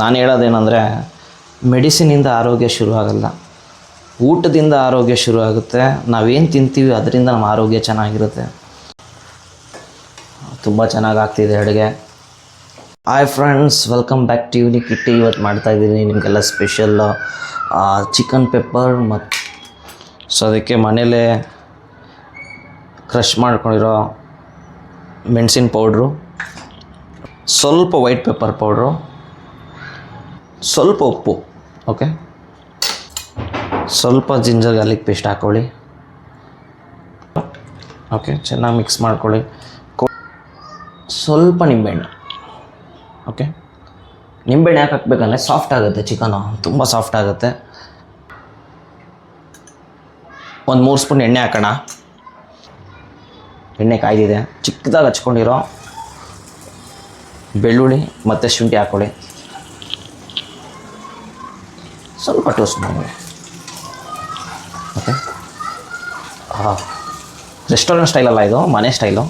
ನಾನು ಹೇಳೋದೇನೆಂದರೆ ಮೆಡಿಸಿನಿಂದ ಆರೋಗ್ಯ ಶುರು ಆಗಲ್ಲ, ಊಟದಿಂದ ಆರೋಗ್ಯ ಶುರು ಆಗುತ್ತೆ. ನಾವೇನು ತಿಂತೀವಿ ಅದರಿಂದ ನಮ್ಮ ಆರೋಗ್ಯ ಚೆನ್ನಾಗಿರುತ್ತೆ. ತುಂಬ ಚೆನ್ನಾಗಿ ಆಗ್ತಿದೆ ಅಡುಗೆ. Hi friends, welcome back to unique kitty. ಇವತ್ತು ಮಾಡ್ತಾಯಿದ್ದೀನಿ ನಿಮಗೆಲ್ಲ ಸ್ಪೆಷಲ್ ಚಿಕನ್ ಪೆಪ್ಪರ್ ಮತ್ತು ಅದಕ್ಕೆ ಮನೇಲೇ ಕ್ರಷ್ ಮಾಡ್ಕೊಂಡಿರೋ ಮೆಣಸಿನ ಪೌಡ್ರು, ಸ್ವಲ್ಪ ವೈಟ್ ಪೆಪ್ಪರ್ ಪೌಡ್ರು, ಸ್ವಲ್ಪ ಉಪ್ಪು, ಓಕೆ, ಸ್ವಲ್ಪ ಜಿಂಜರ್ ಗಾರ್ಲಿಕ್ ಪೇಸ್ಟ್ ಹಾಕ್ಕೊಳ್ಳಿ. ಓಕೆ, ಚೆನ್ನಾಗಿ ಮಿಕ್ಸ್ ಮಾಡ್ಕೊಳ್ಳಿ. ಸ್ವಲ್ಪ ನಿಂಬೆಹಣ್ಣು. ಓಕೆ, ನಿಂಬೆಹಣ್ಣು ಯಾಕೆ ಹಾಕ್ಬೇಕಂದ್ರೆ ಸಾಫ್ಟ್ ಆಗುತ್ತೆ, ಚಿಕನು ತುಂಬ ಸಾಫ್ಟ್ ಆಗುತ್ತೆ. ಒಂದು 3 ಸ್ಪೂನ್ ಎಣ್ಣೆ ಹಾಕೋಣ. ಎಣ್ಣೆ ಕಾಯ್ದಿದೆ. ಚಿಕ್ಕದಾಗಿ ಹಚ್ಕೊಂಡಿರೋ ಬೆಳ್ಳುಳ್ಳಿ ಮತ್ತು ಶುಂಠಿ ಹಾಕ್ಕೊಳ್ಳಿ. ಸ್ವಲ್ಪ ಟೋಸ್ಟ್ ಮಾಡಿ. ಓಕೆ, ರೆಸ್ಟೋರೆಂಟ್ ಸ್ಟೈಲಲ್ಲ ಇದು, ಮನೆ ಸ್ಟೈಲು.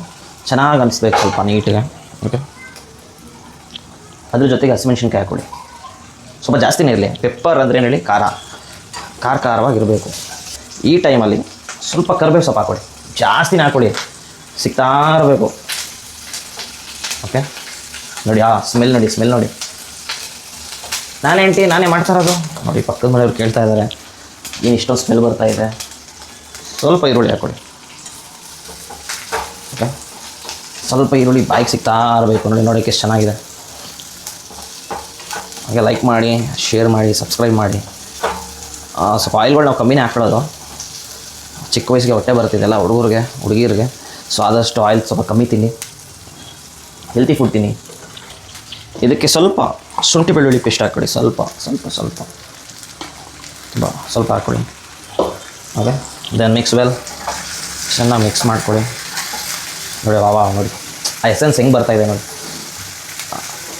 ಚೆನ್ನಾಗಿ ಅನಿಸ್ಬೇಕು ಸ್ವಲ್ಪ ನೀಟಿಗೆ. ಓಕೆ, ಅದ್ರ ಜೊತೆಗೆ ಹಸಿಮೆಣ್ಸಿನ್ಕಾಯಿ ಹಾಕ್ಕೊಳ್ಳಿ. ಸ್ವಲ್ಪ ಜಾಸ್ತಿನೇ ಇರಲಿ. ಪೆಪ್ಪರ್ ಅಂದರೆ ಏನು ಹೇಳಿ, ಖಾರವಾಗಿರಬೇಕು. ಈ ಟೈಮಲ್ಲಿ ಸ್ವಲ್ಪ ಕರಿಬೇವು ಸೊಪ್ಪು ಹಾಕ್ಕೊಳ್ಳಿ. ಜಾಸ್ತಿನೇ ಹಾಕ್ಕೊಳ್ಳಿ, ಸಿಗ್ತಾ ಇರಬೇಕು. ಓಕೆ, ನೋಡಿ ಸ್ಮೆಲ್ ನೋಡಿ. ನಾನೇ ಮಾಡ್ತಾ ಇರೋದು ನೋಡಿ. ಪಕ್ಕದ ಮನೆಯವ್ರು ಕೇಳ್ತಾ ಇದ್ದಾರೆ, ಏನು ಇಷ್ಟೊಂದು ಸ್ಮೆಲ್ ಬರ್ತಾ ಇದೆ. ಸ್ವಲ್ಪ ಈರುಳ್ಳಿ ಹಾಕ್ಕೊಳ್ಳಿ. ಓಕೆ, ಸ್ವಲ್ಪ ಈರುಳ್ಳಿ ಬಾಯಿಗೆ ಸಿಗ್ತಾ ಇರಬೇಕು. ನೋಡೋಕ್ಕೆ ಎಷ್ಟು ಚೆನ್ನಾಗಿದೆ. ಹಾಗೆ ಲೈಕ್ ಮಾಡಿ, ಶೇರ್ ಮಾಡಿ, ಸಬ್ಸ್ಕ್ರೈಬ್ ಮಾಡಿ. ಸ್ವಲ್ಪ ಆಯಿಲ್ಗಳು ನಾವು ಕಮ್ಮಿನೇ ಹಾಕೊಳ್ಳೋದು. ಚಿಕ್ಕ ವಯಸ್ಸಿಗೆ ಹೊಟ್ಟೆ ಬರ್ತಿದ್ದೆಲ್ಲ ಹುಡುಗಿರಿಗೆ. ಸೊ ಆದಷ್ಟು ಆಯಿಲ್ ಸ್ವಲ್ಪ ಕಮ್ಮಿ ತಿನ್ನಿ, ಹೆಲ್ತಿ ಫುಡ್ ತಿನ್ನಿ. ಇದಕ್ಕೆ ಸ್ವಲ್ಪ ಶುಂಠಿ ಬೆಳ್ಳುಳ್ಳಿ ಪೇಸ್ಟ್ ಹಾಕ್ಕೊಳ್ಳಿ. ಸ್ವಲ್ಪ ಹಾಕ್ಕೊಳ್ಳಿ. Okay, then mix well. ಚೆನ್ನಾಗಿ ಮಿಕ್ಸ್ ಮಾಡ್ಕೊಳ್ಳಿ. ನೋಡಿ ನೋಡಿ ಆ ಎಸೆನ್ಸ್ ಹೆಂಗೆ ಬರ್ತಾಯಿದೆ ನೋಡಿ.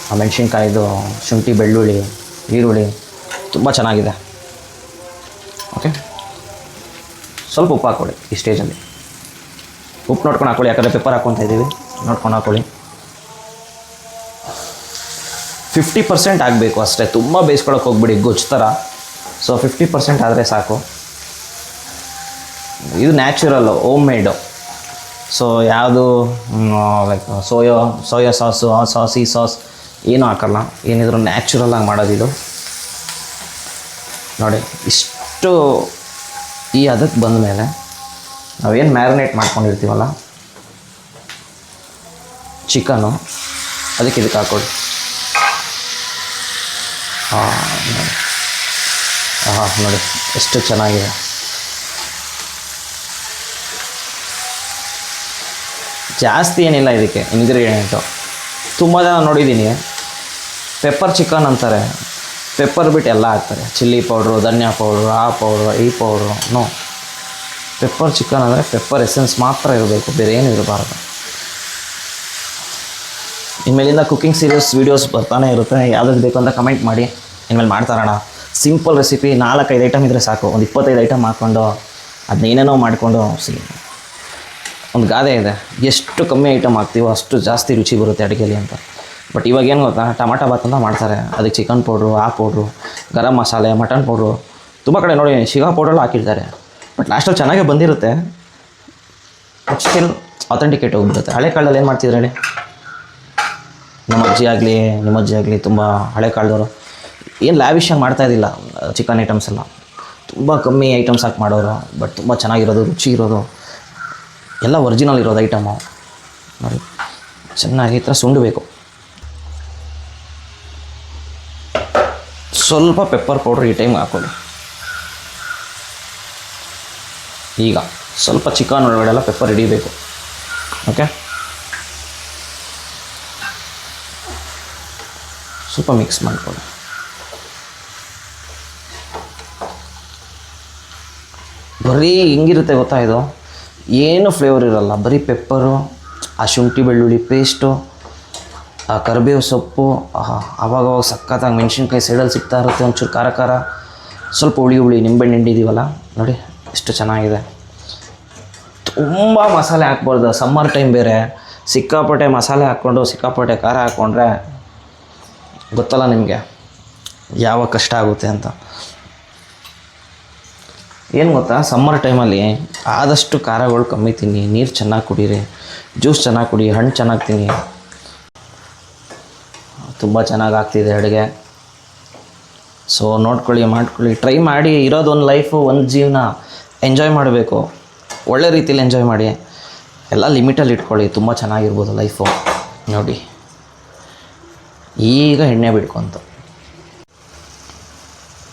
ಆ ಮೆಣಸಿನ್ಕಾಯಿದು, ಶುಂಠಿ ಬೆಳ್ಳುಳ್ಳಿ, ಈರುಳ್ಳಿ ತುಂಬ ಚೆನ್ನಾಗಿದೆ. ಓಕೆ, ಸ್ವಲ್ಪ ಉಪ್ಪು ಹಾಕ್ಕೊಳ್ಳಿ ಈ ಸ್ಟೇಜಲ್ಲಿ. ಉಪ್ಪು ನೋಡ್ಕೊಂಡು ಹಾಕ್ಕೊಳ್ಳಿ, ಯಾಕಂದರೆ ಪೆಪ್ಪರ್ ಹಾಕ್ಕೊತಾ ಇದ್ದೀವಿ, ನೋಡ್ಕೊಂಡು ಹಾಕ್ಕೊಳ್ಳಿ. 50% ಆಗಬೇಕು ಅಷ್ಟೇ, ತುಂಬ ಬೇಯಿಸ್ಕೊಳಕ್ಕೆ ಹೋಗ್ಬಿಡಿ ಗೊಜ್ಜು ಥರ. ಸೊ 50% ಆದರೆ ಸಾಕು. ಇದು ನ್ಯಾಚುರಲ್ಲು, ಹೋಮ್ ಮೇಡು. ಸೊ ಯಾವುದು ಲೈಕ್ ಸೋಯಾ ಸಾಸು, ಆ ಸಾಸ್ ಈ ಸಾಸ್ ಏನೂ ಹಾಕಲ್ಲ. ಏನಿದ್ರು ನ್ಯಾಚುರಲ್ಲಾಗಿ ಮಾಡೋದಿದು. ನೋಡಿ, ಇಷ್ಟು ಈ ಅದಕ್ಕೆ ಬಂದ ಮೇಲೆ ನಾವೇನು ಮ್ಯಾರಿನೇಟ್ ಮಾಡ್ಕೊಂಡಿರ್ತೀವಲ್ಲ ಚಿಕನು, ಅದಕ್ಕೆ ಇದಕ್ಕೆ ಹಾಕ್ಕೊಳ್ಳಿ. ನೋಡಿ ಎಷ್ಟು ಚೆನ್ನಾಗಿದೆ. ಜಾಸ್ತಿ ಏನಿಲ್ಲ ಇದಕ್ಕೆ ಇಂಗ್ರೀಡಿಯೆಂಟು. ತುಂಬ ಜನ ನೋಡಿದ್ದೀನಿ ಪೆಪ್ಪರ್ ಚಿಕನ್ ಅಂತಾರೆ, ಪೆಪ್ಪರ್ ಬಿಟ್ಟು ಎಲ್ಲ ಹಾಕ್ತಾರೆ. ಚಿಲ್ಲಿ ಪೌಡ್ರು, ಧನಿಯಾ ಪೌಡ್ರು, ಆ ಪೌಡ್ರು, ಈ ಪೌಡ್ರು. ನೋ, ಪೆಪ್ಪರ್ ಚಿಕನ್ ಅಂದರೆ ಪೆಪ್ಪರ್ ಎಸೆನ್ಸ್ ಮಾತ್ರ ಇರಬೇಕು, ಬೇರೆ ಏನು ಇರಬಾರ್ದು. ಇನ್ಮೇಲಿಂದ ಕುಕ್ಕಿಂಗ್ ಸೀರೀಸ್ ವೀಡಿಯೋಸ್ ಬರ್ತಾನೆ ಇರುತ್ತೆ. ಯಾವ್ದು ಬೇಕು ಅಂತ ಕಮೆಂಟ್ ಮಾಡಿ, ಇನ್ಮೇಲೆ ಮಾಡ್ತಾರೋಣ. ಸಿಂಪಲ್ ರೆಸಿಪಿ, 4-5 ಐಟಮ್ ಇದ್ದರೆ ಸಾಕು. ಒಂದು 25 ಐಟಮ್ ಹಾಕ್ಕೊಂಡು ಅದನ್ನ ಏನೇನೋ ಮಾಡಿಕೊಂಡು ಒಂದು ಗಾದೆ ಇದೆ, ಎಷ್ಟು ಕಮ್ಮಿ ಐಟಮ್ ಹಾಕ್ತೀವೋ ಅಷ್ಟು ಜಾಸ್ತಿ ರುಚಿ ಬರುತ್ತೆ ಅಡುಗೆಯಲ್ಲಿ ಅಂತ. ಬಟ್ ಇವಾಗ ಏನು ಗೊತ್ತಾ, ಟಮಾಟೋ ಬಾತ್ ಅಂತ ಮಾಡ್ತಾರೆ, ಅದಕ್ಕೆ ಚಿಕನ್ ಪೌಡ್ರು, ಆ powder, garam masala, mutton powder, ತುಂಬ ಕಡೆ ನೋಡಿ ಶಿರಾ ಪೌಡ್ರೆಲ್ಲ ಹಾಕಿರ್ತಾರೆ. ಬಟ್ ಲಾಸ್ಟಲ್ಲಿ ಚೆನ್ನಾಗೇ ಬಂದಿರುತ್ತೆ, ಬಟ್ ಸ್ಟಿಲ್ ಅಥೆಂಟಿಕೇಟ್ ಹೋಗ್ಬಿಡುತ್ತೆ. ಹಳೆ ಕಾಲದಲ್ಲಿ ಏನು ಮಾಡ್ತಿದ್ರು ಹೇಳಿ, ನಮ್ಮ ಅಜ್ಜಿ ಆಗಲಿ ತುಂಬ ಹಳೆ ಕಾಲದವರು ಏನು ಲ್ಯಾವಿಶಾಗಿ ಮಾಡ್ತಾಯಿದ್ದಿಲ್ಲ. ಚಿಕನ್ ಐಟಮ್ಸ್ ಎಲ್ಲ ತುಂಬ ಕಮ್ಮಿ ಐಟಮ್ಸ್ ಹಾಕಿ ಮಾಡೋರು. ಬಟ್ ತುಂಬ ಚೆನ್ನಾಗಿರೋದು, ರುಚಿ ಇರೋದು, ಎಲ್ಲ ಒರಿಜಿನಲ್ ಇರೋದು ಐಟಮು. ನೋಡಿ ಚೆನ್ನಾಗಿ ಈ ಥರ ಸುಂಡಬೇಕು. ಸ್ವಲ್ಪ ಪೆಪ್ಪರ್ ಪೌಡ್ರ್ ಈ ಟೈಮ್ ಹಾಕ್ಕೊಳ್ಳಿ. ಈಗ ಸ್ವಲ್ಪ ಚಿಕನ್ ಒಳಗಡೆ ಎಲ್ಲ ಪೆಪ್ಪರ್ ಹಿಡಿಬೇಕು. ಓಕೆ, ಸ್ವಲ್ಪ ಮಿಕ್ಸ್ ಮಾಡ್ಕೊಳ್ಳಿ. ಬರೀ ಹಿಂಗಿರುತ್ತೆ ಗೊತ್ತಾ, ಇದು ಏನು ಫ್ಲೇವರ್ ಇರೋಲ್ಲ, ಬರೀ ಪೆಪ್ಪರು, ಆ ಶುಂಠಿ ಬೆಳ್ಳುಳ್ಳಿ ಪೇಸ್ಟು, ಆ ಕರಿಬೇವು ಸೊಪ್ಪು. ಆವಾಗ ಸಖತ್ತಾಗಿ ಮೆಣಸಿನ್ಕಾಯಿ ಸೈಡಲ್ಲಿ ಸಿಗ್ತಾ ಇರುತ್ತೆ. ಒಂಚೂರು ಖಾರ, ಸ್ವಲ್ಪ ಹುಳಿ ನಿಂಬೆಹಣ್ಣು ಹಿಂಡಿದ್ದೀವಲ್ಲ, ನೋಡಿ ಎಷ್ಟು ಚೆನ್ನಾಗಿದೆ. ತುಂಬ ಮಸಾಲೆ ಹಾಕ್ಬಾರ್ದು, ಸಮ್ಮರ್ ಟೈಮ್ ಬೇರೆ. ಸಿಕ್ಕಾಪಟ್ಟೆ ಮಸಾಲೆ ಹಾಕ್ಕೊಂಡು ಸಿಕ್ಕಾಪಟ್ಟೆ ಖಾರ ಹಾಕ್ಕೊಂಡ್ರೆ ಗೊತ್ತಲ್ಲ ನಿಮಗೆ, ಯಾವ ಕಷ್ಟ ಆಗುತ್ತೆ ಅಂತ. ಏನು ಗೊತ್ತಾ, ಸಮ್ಮರ್ ಟೈಮಲ್ಲಿ ಆದಷ್ಟು ಖಾರಗಳು ಕಮ್ಮಿ ತಿನ್ನಿ, ನೀರು ಚೆನ್ನಾಗಿ ಕುಡೀರಿ, ಜ್ಯೂಸ್ ಚೆನ್ನಾಗಿ ಕುಡಿ, ಹಣ್ಣು ಚೆನ್ನಾಗಿ ತಿನ್ನಿ. ತುಂಬ ಚೆನ್ನಾಗಿ ಆಗ್ತಿದೆ ಅಡುಗೆ. ಸೊ ನೋಡ್ಕೊಳ್ಳಿ, ಮಾಡ್ಕೊಳ್ಳಿ, ಟ್ರೈ ಮಾಡಿ. ಇರೋದೊಂದು ಲೈಫು, ಒಂದು ಜೀವನ, ಎಂಜಾಯ್ ಮಾಡಬೇಕು. ಒಳ್ಳೆ ರೀತಿಯಲ್ಲಿ ಎಂಜಾಯ್ ಮಾಡಿ, ಎಲ್ಲ ಲಿಮಿಟಲ್ಲಿ ಇಟ್ಕೊಳ್ಳಿ, ತುಂಬ ಚೆನ್ನಾಗಿರ್ಬೋದು ಲೈಫು. ನೋಡಿ ಈಗ ಎಣ್ಣೆ ಬಿಡ್ಕೊಂತು.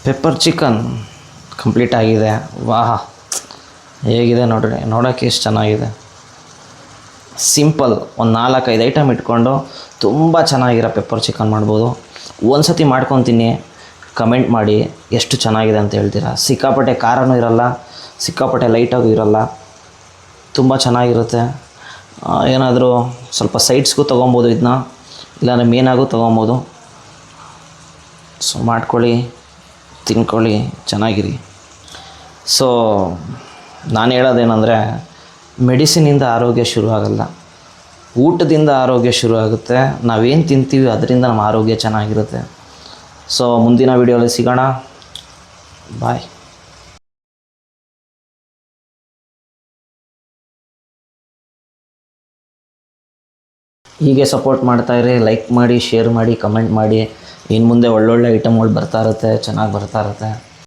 ಪೆಪ್ಪರ್ ಚಿಕನ್ ಕಂಪ್ಲೀಟ್ ಆಗಿದೆ. ವಾಹ, ಹೇಗಿದೆ ನೋಡ್ರಿ, ನೋಡೋಕ್ಕೆ ಎಷ್ಟು ಚೆನ್ನಾಗಿದೆ. ಸಿಂಪಲ್ ಒಂದು 4-5 ಐಟಮ್ ಇಟ್ಕೊಂಡು ತುಂಬ ಚೆನ್ನಾಗಿರೋ ಪೆಪ್ಪರ್ ಚಿಕನ್ ಮಾಡ್ಬೋದು. ಒಂದು ಸತಿ ಮಾಡ್ಕೊತೀನಿ, ಕಮೆಂಟ್ ಮಾಡಿ ಎಷ್ಟು ಚೆನ್ನಾಗಿದೆ ಅಂತ ಹೇಳ್ತೀರಾ. ಸಿಕ್ಕಾಪಟ್ಟೆ ಖಾರನೂ ಇರಲ್ಲ, ಸಿಕ್ಕಾಪಟ್ಟೆ ಲೈಟಾಗೂ ಇರಲ್ಲ, ತುಂಬ ಚೆನ್ನಾಗಿರುತ್ತೆ. ಏನಾದರೂ ಸ್ವಲ್ಪ ಸೈಡ್ಸ್ಗೂ ತೊಗೊಬೋದು ಇದನ್ನ, ಇಲ್ಲಾಂದರೆ ಮೇನಾಗೂ ತೊಗೊಬೋದು. ಸೊ ಮಾಡ್ಕೊಳ್ಳಿ, ತಿನ್ಕೊಳ್ಳಿ, ಚೆನ್ನಾಗಿರಿ. ಸೊ ನಾನು ಹೇಳೋದೇನೆಂದರೆ, ಮೆಡಿಸಿನಿಂದ ಆರೋಗ್ಯ ಶುರು ಆಗಲ್ಲ, ಊಟದಿಂದ ಆರೋಗ್ಯ ಶುರು ಆಗುತ್ತೆ. ನಾವೇನು ತಿಂತೀವಿ ಅದರಿಂದ ನಮ್ಮ ಆರೋಗ್ಯ ಚೆನ್ನಾಗಿರುತ್ತೆ. ಸೊ ಮುಂದಿನ ವೀಡಿಯೋಲಿ ಸಿಗೋಣ. ಬಾಯ್. ಹೀಗೆ ಸಪೋರ್ಟ್ ಮಾಡ್ತಾಯಿರಿ, ಲೈಕ್ ಮಾಡಿ, ಶೇರ್ ಮಾಡಿ, ಕಮೆಂಟ್ ಮಾಡಿ. ಇನ್ನು ಮುಂದೆ ಒಳ್ಳೊಳ್ಳೆ ಐಟಮ್ಗಳು ಬರ್ತಾ ಇರುತ್ತೆ, ಚೆನ್ನಾಗಿ ಬರ್ತಾ ಇರುತ್ತೆ.